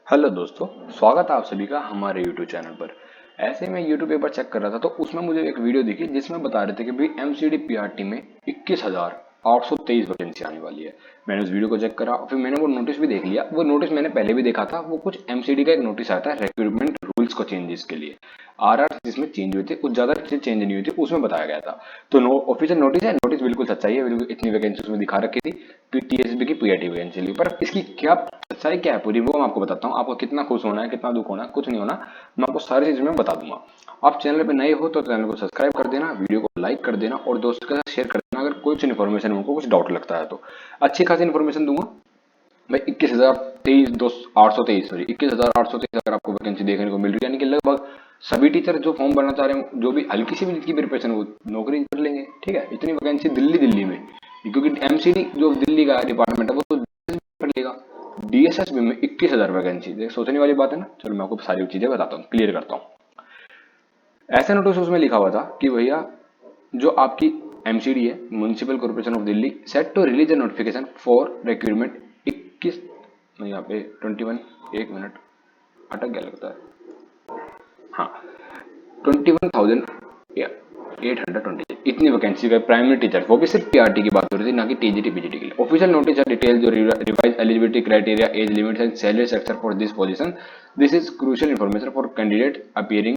Hello दोस्तों, स्वागत है आप सभी का हमारे YouTube चैनल पर। ऐसे ही मैं YouTube एक बार चेक कर रहा था तो उसमें मुझे एक वीडियो दिखी जिसमें बता रहे थे कि भाई MCD PRT में 21,823 वैकेंसी आने वाली है। मैंने उस वीडियो को चेक करा, फिर मैंने वो नोटिस भी देख लिया। वो नोटिस मैंने पहले भी देखा था। वो कुछ MCD का एक नोटिस आता है रिक्रूटमेंट रूल्स को चेंजेस के लिए। आरआर जिसमें चेंज हुए थे, कुछ ज्यादा चीजें चेंज नहीं हुई थी, उसमें बताया गया था। तो ऑफिशियल नोटिस है, नोटिस बिल्कुल सच्चाई है। बिल्कुल इतनी वैकेंसी उसमें दिखा रखी थी TSB की PRT वैकेंसी लिए, पर इसकी क्या सच्चाई क्या है पूरी वो मैं आपको बताता हूँ। आपको कितना खुश होना है, कितना दुख होना है, कुछ नहीं होना। मैं आपको सारी चीज में बता दूंगा। आप चैनल पे नए हो तो चैनल को सब्सक्राइब कर देना, वीडियो को लाइक कर देना और दोस्तों के साथ शेयर कर देना अगर कुछ इन्फॉर्मेशन उनको कुछ डाउट लगता है तो। अच्छी खासी इन्फॉर्मेशन दूंगा भाई। 21,823 सॉरी 21,823 अगर आपको वैकेंसी देखने को मिल रही है, यानी कि लगभग सभी टीचर जो फॉर्म भरना चाह रहे हैं, जो भी हल्की सी भी जिसकी प्रिपरेशन हो, नौकरी कर लेंगे। ठीक है, इतनी वैकेंसी दिल्ली में, क्योंकि MCD जो दिल्ली का डिपार्टमेंट है वो तो कर लेगा। DSSB में 21,000 वैकेंसी, सोचने वाली बात है ना। चलो मैं आपको सारी चीजें बताता हूँ, क्लियर करता हूँ। ऐसा नोटिस उसमें लिखा हुआ था कि भैया जो आपकी MCD है, municipal corporation of Delhi, set to release a notification for recruitment 21, यहाँ पे 21, एक मिनट अटक गया लगता है। हाँ, 21,820 इतनी वैकेंसी का प्राइमरी टीचर, वो भी सिर्फ PRT की बात हो रही थी, ना कि TGT PGT के लिए। ऑफिशियल नोटिस है डिटेल जो revise eligibility criteria, age limits and salary structure for this position. This is crucial information for candidate appearing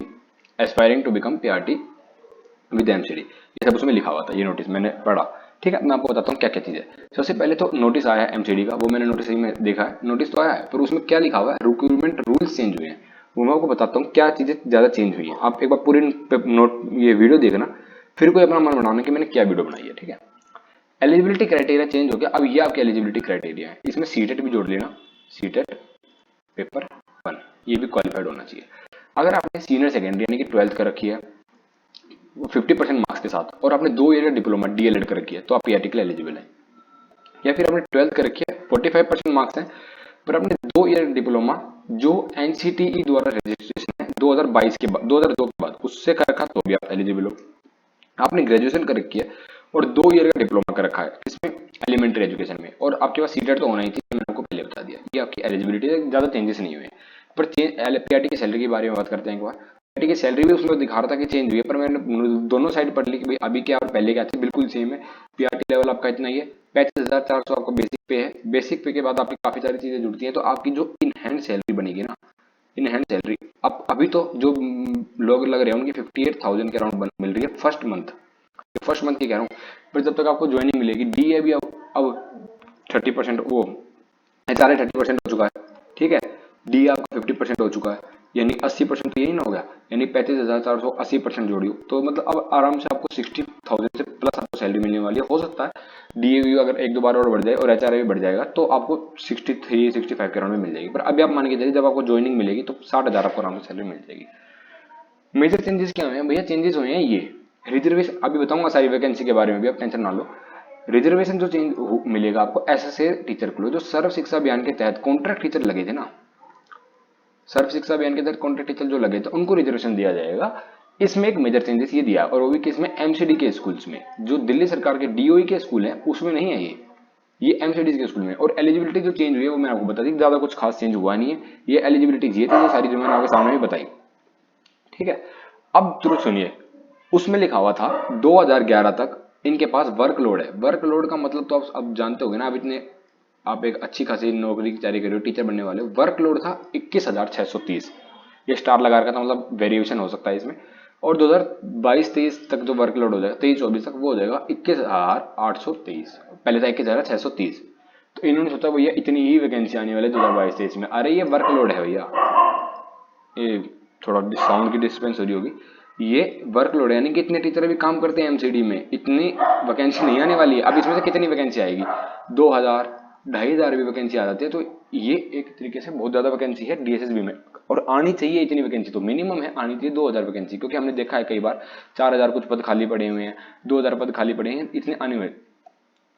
aspiring to become PRT with MCD। ये सब उसमें लिखा हुआ था, ये नोटिस मैंने पढ़ा। ठीक है, मैं आपको बताता हूँ क्या क्या चीज़ है। सबसे पहले तो नोटिस आया है MCD का, वो मैंने नोटिस ही में देखा है। नोटिस तो आया है, पर उसमें क्या लिखा हुआ है, रिक्रूटमेंट रूल्स चेंज हुए हैं। वो मैं आपको बताता हूँ क्या चीज़ें ज़्यादा चेंज हुई हैं। आप एक बार पूरी नोट ये वीडियो देखना, फिर कोई अपना मन बनाना कि मैंने क्या वीडियो बनाई है। ठीक है, एलिजिबिलिटी क्राइटेरिया चेंज हो गया। अब ये आपके एलिजिबिलिटी क्राइटेरिया है, इसमें सीटेट भी जोड़ लेना। सीटेट पेपर 1 ये भी क्वालिफाइड होना चाहिए। अगर आपने सीनियर सेकेंडरी यानी कि 12th कर रखी है 50% मार्क्स के साथ, और आपने 2 ईयर का डिप्लोमा DLED कर रखी है, तो आप PRT के लिए एलिजिबल है। या फिर आपने 12th कर रखी है, 45% मार्क्स हैं, पर आपने 2 ईयर डिप्लोमा जो NCTE द्वारा रजिस्ट्रेशन है 2022 के बाद, 2002 के बाद उससे कर रखा, तो भी आप एलिजिबल हो। आपने ग्रेजुएशन कर रखी है और 2 ईयर का डिप्लोमा कर रखा है इसमें, एलिमेंट्री एजुकेशन में, और आपके पास सीटेट तो होना ही चाहिए, मैंने आपको पहले बता दिया। ये आपकी एलिजिबिलिटी है, ज्यादा चेंजेस नहीं हुए। पर PRT की सैलरी के बारे में बात करते हैं एक बार। PRT की सैलरी भी उसमें दिखा रहा था कि चेंज हुई है, पर मैंने दोनों साइड पढ़ ली कि भाई अभी क्या और पहले क्या थी, बिल्कुल सेम है। PRT लेवल आपका इतना ही है, 35,400 आपका बेसिक पे है। बेसिक पे के बाद आपकी काफी सारी चीजें जुड़ती हैं, तो आपकी जो इन हैंड सैलरी बनेगी ना, इन हैंड सैलरी, अब अभी तो जो लोग लग रहे हैं उनकी 58,000 के अराउंड मिल रही है फर्स्ट मंथ। फर्स्ट मंथ की कह रहा हूँ, फिर जब तक आपको ज्वाइनिंग मिलेगी। डी ए भी अब 30% वो HRA 30% हो चुका है। ठीक है, डी आपका 50% हो चुका है, यानी 80% तो यही ना हो गया, यानी 35,400 80% जोड़ियो, तो मतलब अब आराम से आपको 60,000 से प्लस आपको सैलरी मिलने वाली है। हो सकता है DA अगर एक दो बार और बढ़ जाए और HRA भी बढ़ जाएगा तो आपको 63-65 के राउंड में मिल जाएगी। पर अभी आप मान के चलिए जब आपको ज्वाइनिंग मिलेगी तो 60,000 आपको आराम से सैलरी मिल जाएगी। मेजर चेंजेस क्या हुए हैं भैया? चेंजेस हुए हैं ये रिजर्वेशन, अभी बताऊंगा सारी वैकेंसी के बारे में भी, आप टेंशन ना लो। रिजर्वेशन जो चेंज मिलेगा आपको SSA टीचर को, जो सर्व शिक्षा अभियान के तहत कॉन्ट्रैक्ट टीचर लगे थे ना, सर्व शिक्षा अभियान के तहत कॉन्ट्रैक्ट टीचर जो लगे थे उनको रिजर्वेशन दिया जाएगा। इसमें एक मेजर चेंजेस ये दिया, और वो भी किसमें? MCD के स्कूल्स में। जो दिल्ली सरकार के DOE के स्कूल हैं उसमें नहीं है ये MCD के स्कूल में। और एलिजिबिलिटी जो चेंज हुई है वो मैंने आपको बता दी, ज्यादा कुछ खास चेंज हुआ नहीं है। ये एलिजिबिलिटी ये थी, ये सारी जो मैंने आपके सामने भी बताई। ठीक है, अब जरूर सुनिए। उसमें लिखा हुआ था 2011 तक इनके पास वर्कलोड है। वर्कलोड का मतलब तो आप अब जानते होंगे ना, अब इतने आप एक अच्छी खासी नौकरी की तैयारी कर रहे हो, टीचर बनने वाले हो। वर्कलोड था 21,630, ये स्टार लगा रखा था, मतलब वेरिएशन हो सकता है इसमें। और 2022-23 तक जो वर्कलोड हो जाएगा, 23-24 तक, वो हो जाएगा 21,823। पहले था 21,630। तो इन्होंने सोचा भैया इतनी ही वैकेंसी आने वाले 2022-23 में। अरे ये वर्कलोड है भैया, ये थोड़ा साउंड की डिस्टर्बेंस हो रही होगी। ये वर्कलोड है, यानी कि इतने टीचर अभी काम करते हैं MCD में, इतनी वैकेंसी नहीं आने वाली है। अब इसमें से कितनी वैकेंसी आएगी? 2,000 2,500 भी वैकेंसी आ जाती है, तो ये एक तरीके से बहुत ज्यादा वैकेंसी है DSSB में। और आनी चाहिए इतनी वैकेंसी, तो मिनिमम है आनी चाहिए 2,000 वैकेंसी, क्योंकि हमने देखा है कई बार 4,000 कुछ पद खाली पड़े हुए हैं, 2,000 पद खाली पड़े हैं, इतने आने हुए,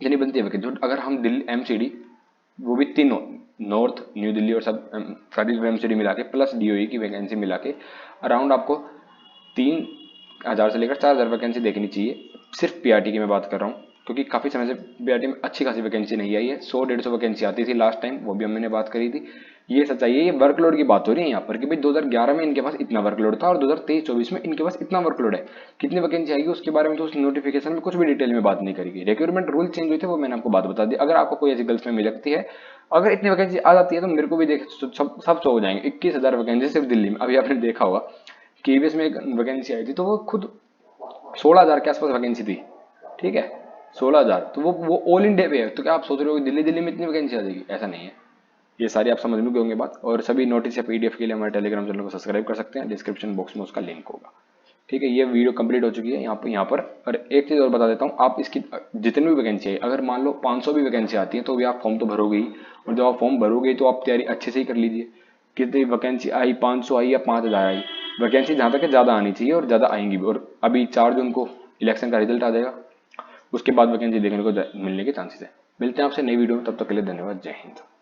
इतनी बनती है वैकेंसी। अगर हम दिल्ली MCD, वो भी तीनों, नॉर्थ, न्यू दिल्ली और सब सारी MCD मिला के प्लस DOE की वैकेंसी मिला के अराउंड आपको 3,000 से लेकर 4,000 वैकेंसी देखनी चाहिए। सिर्फ PRT की मैं बात कर रहा हूँ, क्योंकि काफी समय से PRT में अच्छी खासी वैकेंसी नहीं आई है। 100-150 वैकेंसी आती थी लास्ट टाइम, वो भी हमने बात करी थी। ये सच्चाई है। ये वर्कलोड की बात हो रही है यहाँ पर कि भाई 2011 में इनके पास इतना वर्कलोड था और 2023-24 में इनके पास इतना वर्कलोड है। कितनी वैकेंसी आएगी उसके बारे में तो उस नोटिफिकेशन में कुछ भी डिटेल में बात नहीं करी गई। रिक्रूटमेंट रूल चेंज हुए थे वो मैंने आपको बात बता दी। अगर आपको कोई ऐसी गर्ल्स में मिल सकती है, अगर इतनी वैकेंसी आ जाती है तो मेरे को भी देख सब सो हो जाएंगे। 21,000 वैकेंसी सिर्फ दिल्ली में। अभी आपने देखा होगा केवीएस में एक वैकेंसी आई थी तो वो खुद 16,000 के आसपास वैकेंसी थी, ठीक है, 16,000। तो वो ऑल इंडिया पे है। तो क्या आप सोच रहे हो कि दिल्ली दिल्ली में इतनी वैकेंसी आ जाएगी? ऐसा नहीं है। ये सारी आप समझ में गए होंगे बात। और सभी नोटिस या पीडीएफ के लिए हमारे टेलीग्राम चैनल को सब्सक्राइब कर सकते हैं, डिस्क्रिप्शन बॉक्स में उसका लिंक होगा। ठीक है, ये वीडियो कंप्लीट हो चुकी है यहाँ पर। और एक चीज़ और बता देता हूँ, आप इसकी जितनी भी वैकेंसी है, अगर मान लो 500 भी वैकेंसी आती है तो भी आप फॉर्म तो भरोगे ही। और जब आप फॉर्म भरोगे तो आप तैयारी अच्छे से ही कर लीजिए। कितनी वैकेंसी आई, 500 आई या 5,000 आई, वैकेंसी जहाँ तक है ज़्यादा आनी चाहिए और ज़्यादा आएंगी भी। और अभी 4 जून को इलेक्शन का रिजल्ट आ जाएगा, उसके बाद वैकेंसी देखने को मिलने के चांसेस है। मिलते हैं आपसे नई वीडियो में, तब तक के लिए धन्यवाद। जय हिंद।